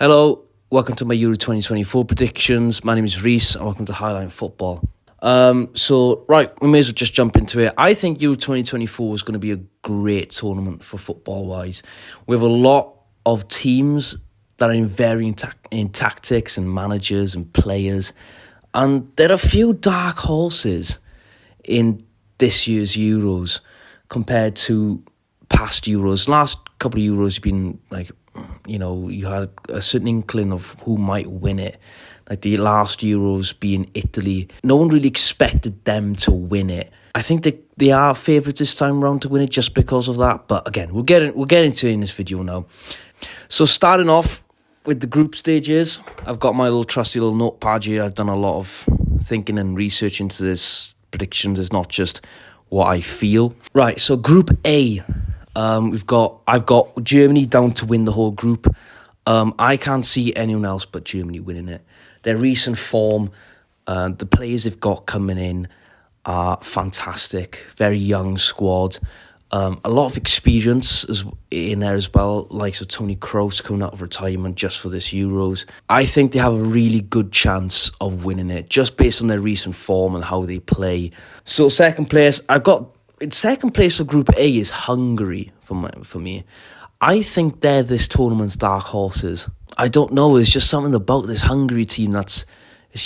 Hello, welcome to my Euro 2024 predictions. My name is Reese and welcome to Highline Football. Right, we may as well just jump into it. I think Euro 2024 is going to be a great tournament for football-wise. We have a lot of teams that are in varying in tactics and managers and players. And there are a few dark horses in this year's Euros compared to past Euros. Last couple of Euros have been you had a certain inkling of who might win it. Like the last Euros being Italy. No one really expected them to win it. I think they are favourites this time around to win it just because of that. But again, we'll get into it in this video now. So starting off with the group stages, I've got my little trusty little notepad here. I've done a lot of thinking and research into this predictions. It's not just what I feel. Right, so Group A. I've got Germany down to win the whole group. I can't see anyone else but Germany winning it. Their recent form, the players they've got coming in are fantastic. Very young squad. A lot of experience in there as well, like so Toni Kroos coming out of retirement just for this Euros. I think they have a really good chance of winning it, just based on their recent form and how they play. So second place, second place for Group A is Hungary for me. I think they're this tournament's dark horses. I don't know, there's just something about this Hungary team it's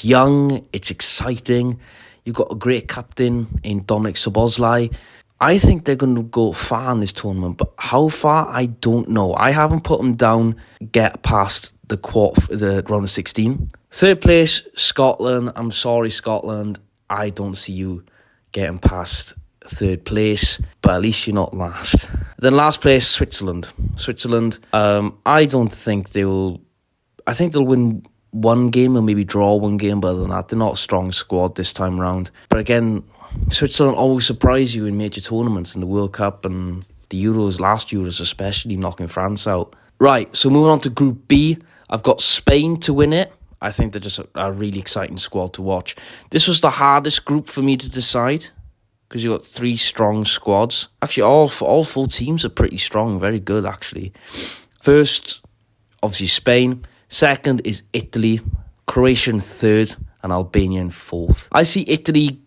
young, it's exciting. You've got a great captain in Dominik Szoboszlai. I think they're going to go far in this tournament, but how far, I don't know. I haven't put them down, get past the round of 16. Third place, Scotland. I'm sorry, Scotland. I don't see you getting past third place, but at least you're not last. Then last place, Switzerland. I don't think they will. I think they'll win one game or maybe draw one game, but other than that, they're not a strong squad this time round. But again, Switzerland always surprise you in major tournaments, in the World Cup and the Euros, last Euros especially, knocking France out. Right, so moving on to Group B, I've got Spain to win it. I think they're just a really exciting squad to watch. This was the hardest group for me to decide, because you've got three strong squads. Actually, all four teams are pretty strong, very good actually. First, obviously Spain. Second is Italy. Croatia in third, and Albania in fourth. I see Italy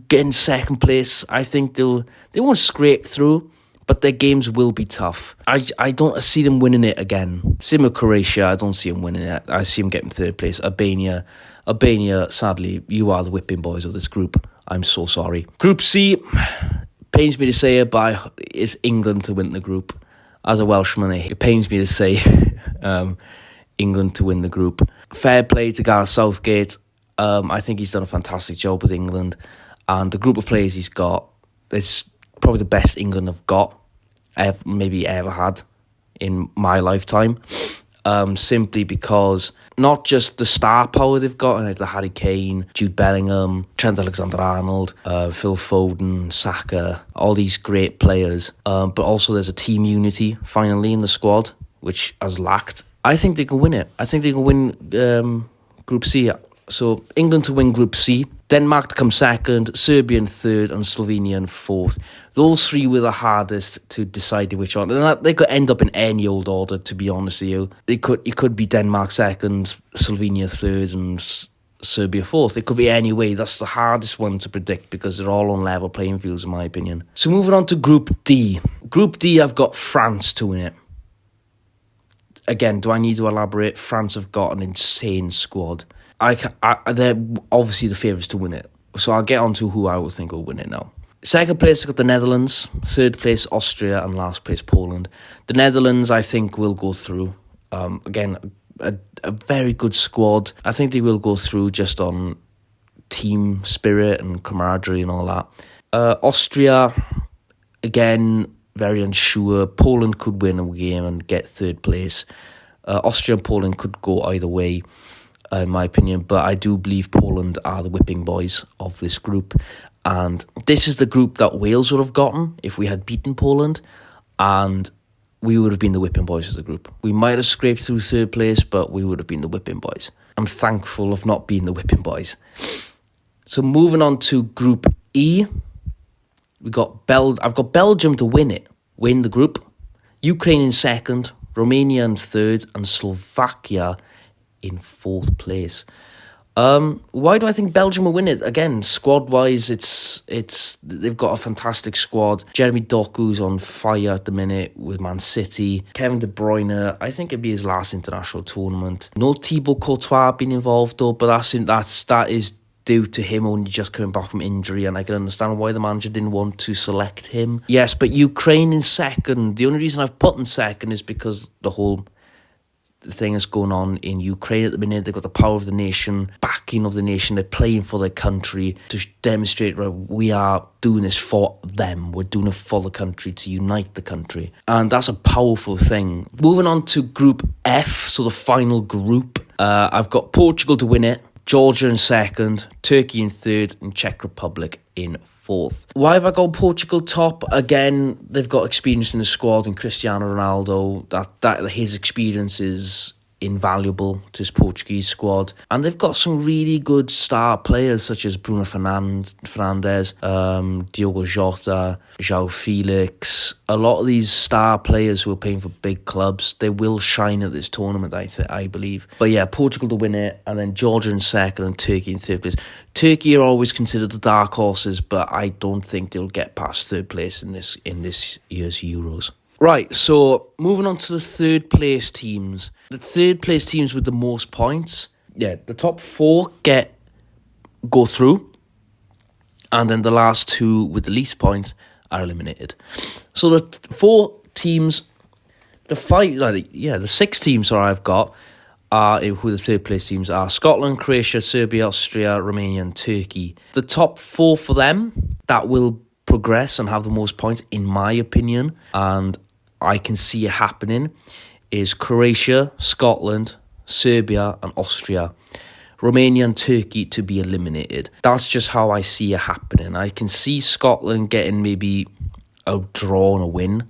getting second place. I think they won't scrape through, but their games will be tough. I don't see them winning it again. Same with Croatia, I don't see them winning it. I see them getting third place. Albania, sadly, you are the whipping boys of this group. I'm so sorry. Group C, pains me to say it, but it's England to win the group. As a Welshman, it pains me to say England to win the group. Fair play to Gareth Southgate. I think he's done a fantastic job with England. And the group of players he's got is probably the best England have got, maybe ever had in my lifetime. Simply because not just the star power they've got, like the Harry Kane, Jude Bellingham, Trent Alexander-Arnold, Phil Foden, Saka, all these great players, but also there's a team unity finally in the squad, which has lacked. I think they can win it. I think they can win Group C. So England to win Group C, Denmark to come second, Serbia in third, and Slovenia in fourth. Those three were the hardest to decide which one. And they could end up in any old order, to be honest with you. It could be Denmark second, Slovenia third, and Serbia fourth. It could be any way. That's the hardest one to predict because they're all on level playing fields, in my opinion. So moving on to Group D. Group D, I've got France to win it. Again, do I need to elaborate? France have got an insane squad. They're obviously the favourites to win it. So I'll get on to who I would think will win it now. Second place, I've got the Netherlands. Third place, Austria. And last place, Poland. The Netherlands, I think, will go through. Again, a very good squad. I think they will go through just on team spirit and camaraderie and all that. Austria, again, very unsure. Poland could win a game and get third place. Austria and Poland could go either way, in my opinion, but I do believe Poland are the whipping boys of this group. And this is the group that Wales would have gotten if we had beaten Poland, and we would have been the whipping boys of the group. We might have scraped through third place, but we would have been the whipping boys. I'm thankful of not being the whipping boys. So moving on to Group E, I've got Belgium to win the group. Ukraine in second, Romania in third, and Slovakia in fourth place. Why do I think Belgium will win it? Again, squad-wise, they've got a fantastic squad. Jeremy Doku's on fire at the minute with Man City. Kevin De Bruyne, I think it'd be his last international tournament. No Thibaut Courtois being involved though, but that is due to him only just coming back from injury, and I can understand why the manager didn't want to select him. Yes, but Ukraine in second. The only reason I've put in second is because the whole thing is going on in Ukraine at the minute. They've got the power of the nation, backing of the nation. They're playing for their country to demonstrate, right, we are doing this for them. We're doing it for the country, to unite the country. And that's a powerful thing. Moving on to Group F, so the final group. I've got Portugal to win it, Georgia in second, Turkey in third, and Czech Republic in fourth. Why have I got Portugal top? Again, they've got experience in the squad, and Cristiano Ronaldo, that his experience is invaluable to his Portuguese squad. And they've got some really good star players such as Bruno Fernandes, Diogo Jota, João Felix. A lot of these star players who are playing for big clubs, they will shine at this tournament, I believe. But yeah, Portugal to win it, and then Georgia in second and Turkey in third place. Turkey are always considered the dark horses, but I don't think they'll get past third place in this year's Euros. Right, so moving on to the third place teams. The third place teams with the most points, the top four go through, and then the last two with the least points are eliminated. So the six teams I've got are who the third place teams are: Scotland, Croatia, Serbia, Austria, Romania, and Turkey. The top four for them that will progress and have the most points, in my opinion, and I can see it happening, is Croatia, Scotland, Serbia, and Austria. Romania and Turkey to be eliminated. That's just how I see it happening. I can see Scotland getting maybe a draw and a win.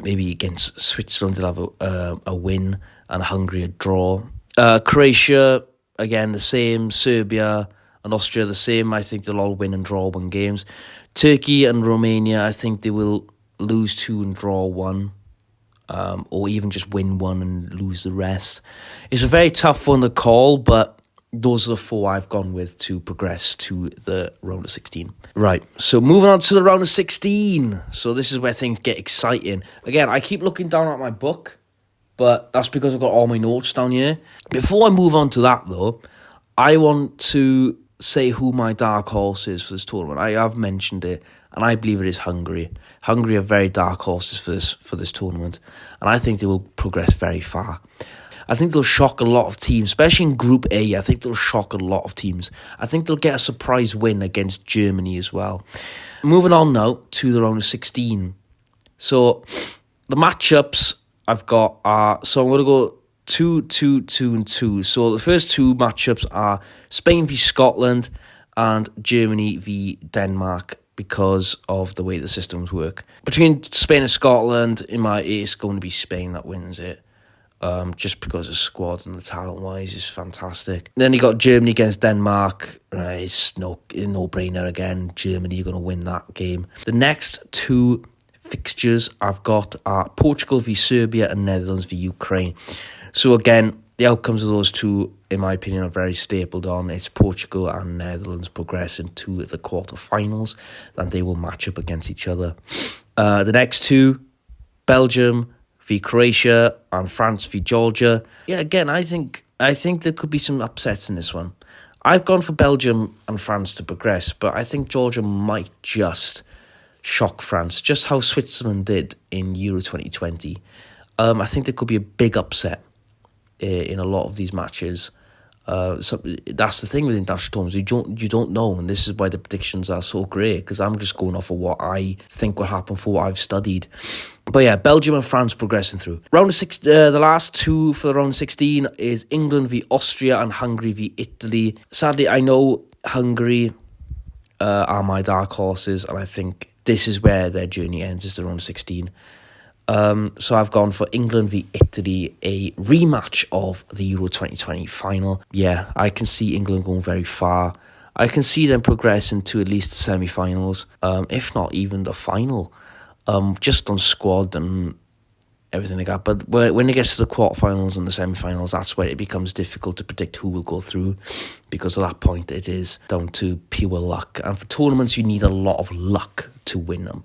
Maybe against Switzerland they'll have a win, and Hungary a draw. Croatia, again, the same. Serbia and Austria, the same. I think they'll all win and draw 1 games. Turkey and Romania, I think they will lose 2 and draw 1, or even just win 1 and lose the rest. It's a very tough one to call, but those are the 4 I've gone with to progress to the round of 16. Right, so moving on to the round of 16. So this is where things get exciting. Again, I keep looking down at my book, but that's because I've got all my notes down here. Before I move on to that, though, I want to say who my dark horse is for this tournament. I have mentioned it, and I believe it is Hungary. Hungary are very dark horses for this tournament, and I think they will progress very far. I think they'll shock a lot of teams, especially in Group A. I think they'll shock a lot of teams. I think they'll get a surprise win against Germany as well. Moving on now to the round of 16. So the matchups I've got are, so I'm going to go 2, 2, 2, and 2. So the first 2 matchups are Spain v Scotland and Germany v Denmark, because of the way the systems work. Between Spain and Scotland, it's going to be Spain that wins it. Just because the squad and the talent-wise is fantastic. Then you got Germany against Denmark. It's no-brainer again. Germany, you're going to win that game. The next 2 fixtures I've got are Portugal v Serbia and Netherlands v Ukraine. So again, the outcomes of those 2, in my opinion, are very stapled on. It's Portugal and Netherlands progressing to the quarterfinals, and they will match up against each other. The next 2, Belgium v Croatia and France v Georgia. Yeah, again, I think there could be some upsets in this one. I've gone for Belgium and France to progress, but I think Georgia might just shock France, just how Switzerland did in Euro 2020. I think there could be a big upset in a lot of these matches. So that's the thing with international tournaments. You don't know, and this is why the predictions are so great, because I'm just going off of what I think will happen for what I've studied. But yeah, Belgium and France progressing through. Round of 6, the last 2 for the round of 16 is England v Austria and Hungary v Italy. Sadly, I know Hungary are my dark horses, and I think this is where their journey ends, is the round of 16. So I've gone for England v Italy, a rematch of the Euro 2020 final. Yeah, I can see England going very far. I can see them progressing to at least the semi-finals, if not even the final. Just on squad and everything like that. But when it gets to the quarterfinals and the semi-finals, that's where it becomes difficult to predict who will go through, because at that point it is down to pure luck. And for tournaments, you need a lot of luck to win them.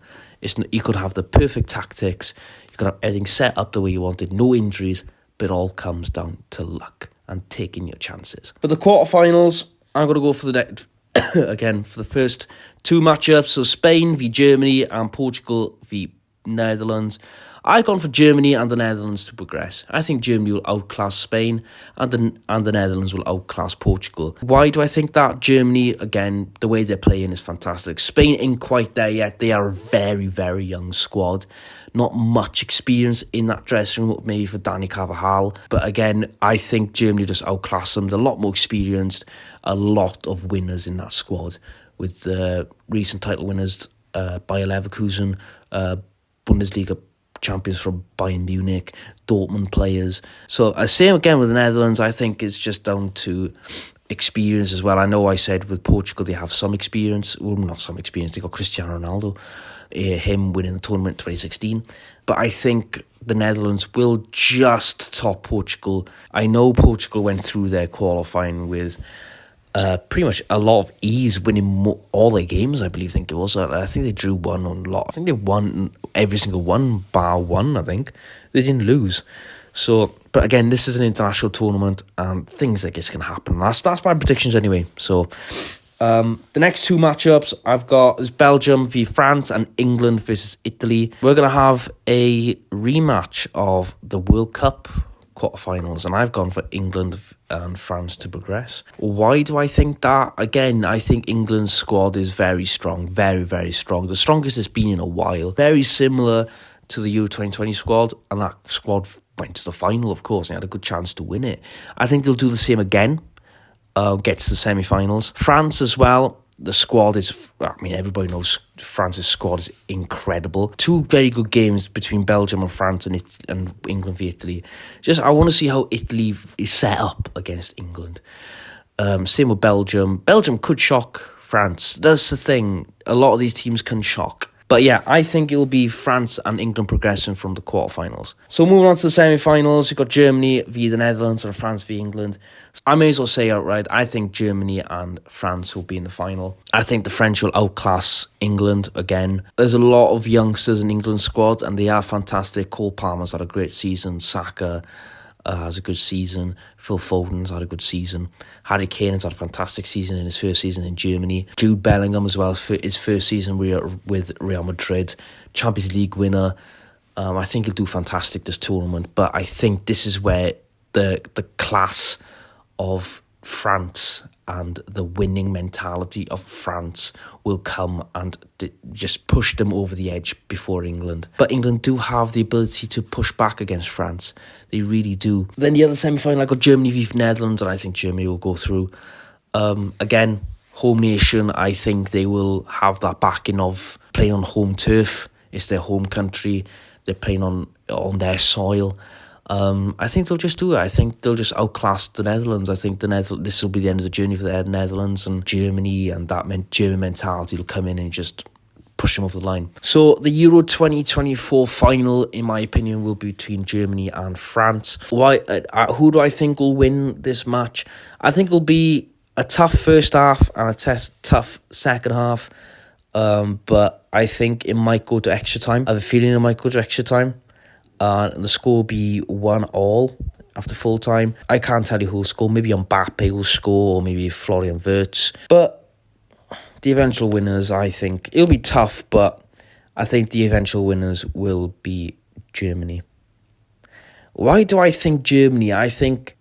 You could have the perfect tactics, you could have everything set up the way you wanted, no injuries, but it all comes down to luck and taking your chances. For the quarterfinals, I'm going to go for the next, again, for the first two matchups, so Spain v Germany and Portugal v Netherlands. I've gone for Germany and the Netherlands to progress. I think Germany will outclass Spain and the Netherlands will outclass Portugal. Why do I think that? Germany, again, the way they're playing is fantastic. Spain ain't quite there yet. They are a very, very young squad. Not much experience in that dressing room, maybe for Dani Carvajal. But again, I think Germany just outclass them. They're a lot more experienced, a lot of winners in that squad, with the recent title winners, Bayer Leverkusen, Bundesliga champions from Bayern Munich, Dortmund players. So same again with the Netherlands. I think it's just down to experience as well. I know I said with Portugal they have some experience. Well, not some experience. They got Cristiano Ronaldo, him winning the tournament in 2016. But I think the Netherlands will just top Portugal. I know Portugal went through their qualifying with pretty much a lot of ease, winning all their games, I think it was. I think they drew one on a lot. I think they won every single one, bar one, I think. They didn't lose. So, but again, this is an international tournament, and things like this can happen. That's my predictions anyway. So, the next two matchups I've got is Belgium v France and England versus Italy. We're going to have a rematch of the World Cup quarterfinals, and I've gone for England and France to progress. Why do I think that? Again, I think England's squad is very strong, very, very strong. The strongest it's been in a while. Very similar to the Euro 2020 squad, and that squad went to the final, of course, and had a good chance to win it. I think they'll do the same again, get to the semi-finals. France as well. The squad is, everybody knows France's squad is incredible. Two very good games between Belgium and France and England v Italy. I want to see how Italy is set up against England. Same with Belgium. Belgium could shock France. That's the thing. A lot of these teams can shock. But yeah, I think it'll be France and England progressing from the quarterfinals. So moving on to the semi-finals, you've got Germany v the Netherlands and France v England. I may as well say outright, I think Germany and France will be in the final. I think the French will outclass England again. There's a lot of youngsters in England's squad, and they are fantastic. Cole Palmer's had a great season. Saka has a good season. Phil Foden's had a good season. Harry Kane has had a fantastic season in his first season in Germany. Jude Bellingham as well, his first season with Real Madrid. Champions League winner. I think he'll do fantastic this tournament, but I think this is where the class of France and the winning mentality of France will come and just push them over the edge before England. But England do have the ability to push back against France. They really do. Then the other semi-final, I got Germany v Netherlands, and I think Germany will go through. Again, home nation, I think they will have that backing of playing on home turf. It's their home country. They're playing on their soil. I think they'll just do it. I think they'll just outclass the Netherlands. I think this will be the end of the journey for the Netherlands, and Germany and that German mentality will come in and just push them over the line. So the Euro 2024 final, in my opinion, will be between Germany and France. Who do I think will win this match? I think it'll be a tough first half and a tough second half. But I think it might go to extra time. I have a feeling it might go to extra time. And the score will be 1-1 after full time. I can't tell you who'll score. Maybe Mbappe will score, or maybe Florian Wirtz. But the eventual winners, I think, it'll be tough, but I think the eventual winners will be Germany. Why do I think Germany? I think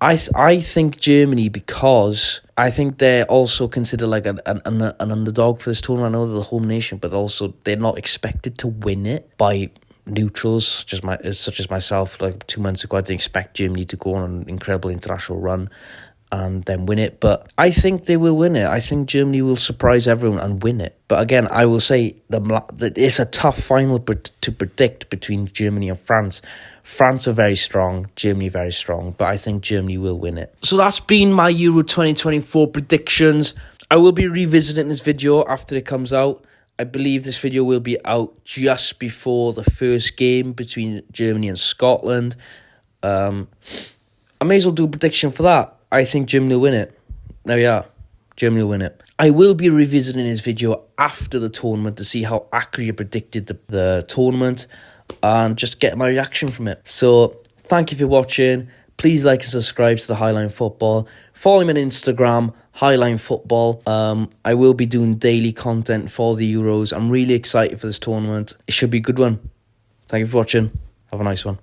Germany because I think they're also considered like an underdog for this tournament. I know they're the home nation, but also they're not expected to win it by neutrals, such as myself. Like 2 months ago, I didn't expect Germany to go on an incredible international run and then win it, but I think they will win it. I think Germany will surprise everyone and win it. But again, I will say that it's a tough final to predict between Germany and France. France are very strong, Germany very strong, but I think Germany will win it. So that's been my Euro 2024 predictions. I will be revisiting this video after it comes out, I believe this video will be out just before the first game between Germany and Scotland. I may as well do a prediction for that. I think Germany will win it. There we are. Germany will win it. I will be revisiting this video after the tournament to see how accurate I predicted the tournament and just get my reaction from it. So, thank you for watching. Please like and subscribe to the Highline Football. Follow me on Instagram, Highline Football. I will be doing daily content for the Euros. I'm really excited for this tournament. It should be a good one. Thank you for watching. Have a nice one.